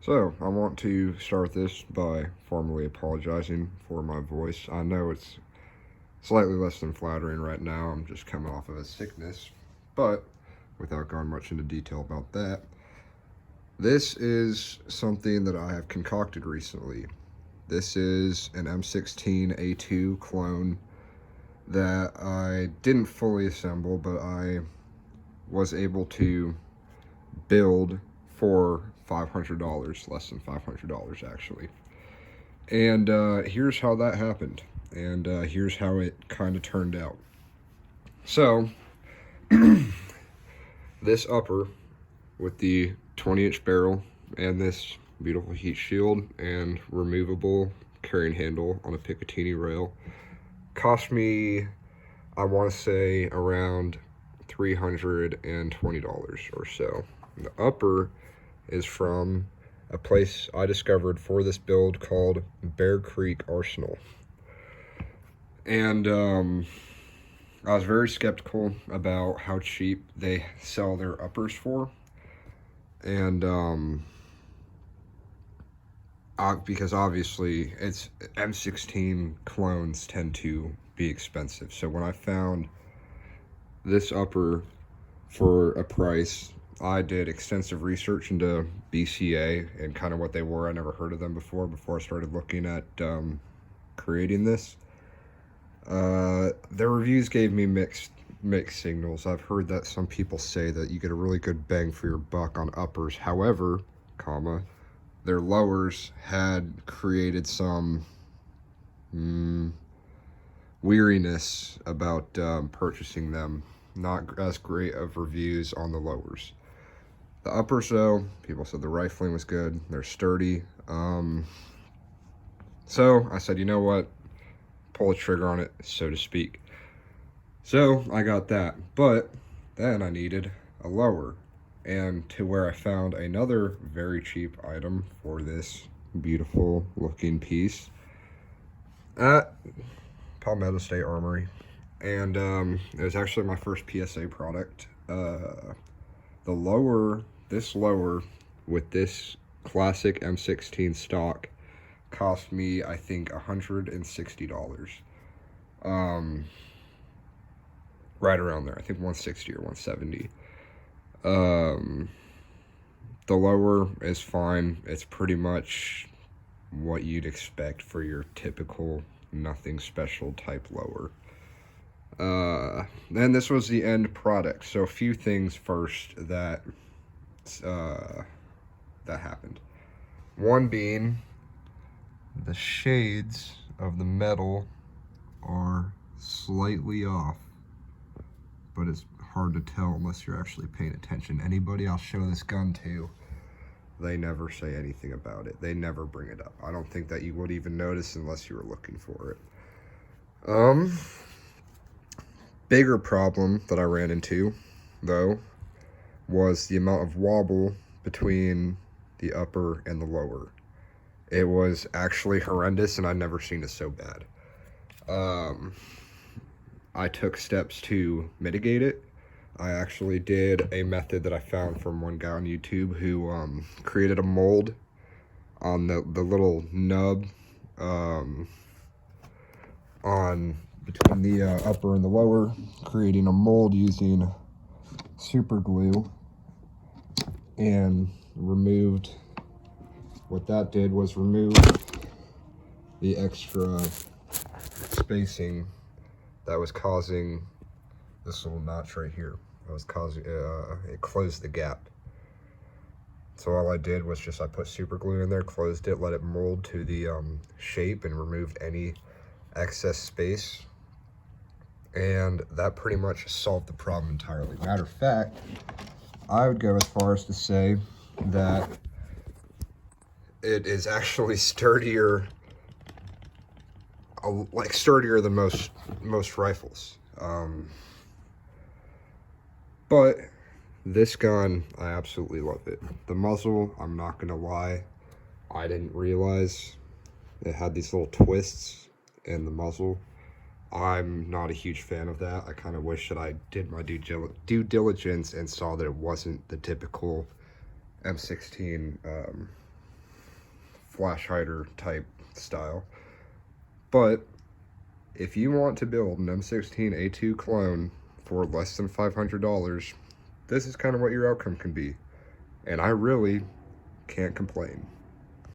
So, I want to start this by formally apologizing for my voice. I know it's slightly less than flattering right now. I'm just coming off of a sickness. But, without going much into detail about that, this is something that I have concocted recently. This is an M16A2 clone that I didn't fully assemble, but I was able to build for $500, less than $500 actually. And here's how that happened, and here's how it kind of turned out. So, this upper with the 20-inch barrel and this beautiful heat shield and removable carrying handle on a Picatinny rail cost me, I want to say, around $320 or so. The upper is from a place I discovered for this build called Bear Creek Arsenal. And I was very skeptical about how cheap they sell their uppers for. And because obviously it's M16 clones tend to be expensive. So when I found this upper for a price, I did extensive research into BCA and kind of what they were. I never heard of them before I started looking at creating this. Their reviews gave me mixed signals. I've heard that some people say that you get a really good bang for your buck on uppers. However, their lowers had created some weariness about purchasing them. Not as great of reviews on the lowers. The uppers, though, people said the rifling was good. They're sturdy. So I said, you know what? Pull the trigger on it, so to speak. So I got that. But then I needed a lower. And to where I found another very cheap item for this beautiful looking piece at Palmetto State Armory. And it was actually my first PSA product. This lower with this classic M16 stock cost me, I think, $160. Right around there. I think 160 or 170. The lower is fine. It's pretty much what you'd expect for your typical nothing special type lower. Then this was the end product. So a few things first that happened. One being the shades of the metal are slightly off, but it's hard to tell unless you're actually paying attention. Anybody I'll show this gun to, they never say anything about it. They never bring it up. I don't think that you would even notice unless you were looking for it. Bigger problem that I ran into, though, was the amount of wobble between the upper and the lower. It was actually horrendous, and I'd never seen it so bad. I took steps to mitigate it. I actually did a method that I found from one guy on YouTube who created a mold on the little nub on between the upper and the lower, creating a mold using super glue, and what that did was remove the extra spacing that was causing this little notch right here. That was causing it closed the gap. So all I did was I put super glue in there, closed it, let it mold to the shape, and removed any excess space. And that pretty much solved the problem entirely. Matter of fact, I would go as far as to say that it is actually sturdier, sturdier than most rifles. But this gun, I absolutely love it. The muzzle, I'm not gonna lie, I didn't realize it had these little twists in the muzzle. I'm not a huge fan of that. I kind of wish that I did my due diligence and saw that it wasn't the typical M16 flash hider type style. But if you want to build an M16A2 clone for less than $500, this is kind of what your outcome can be. And I really can't complain.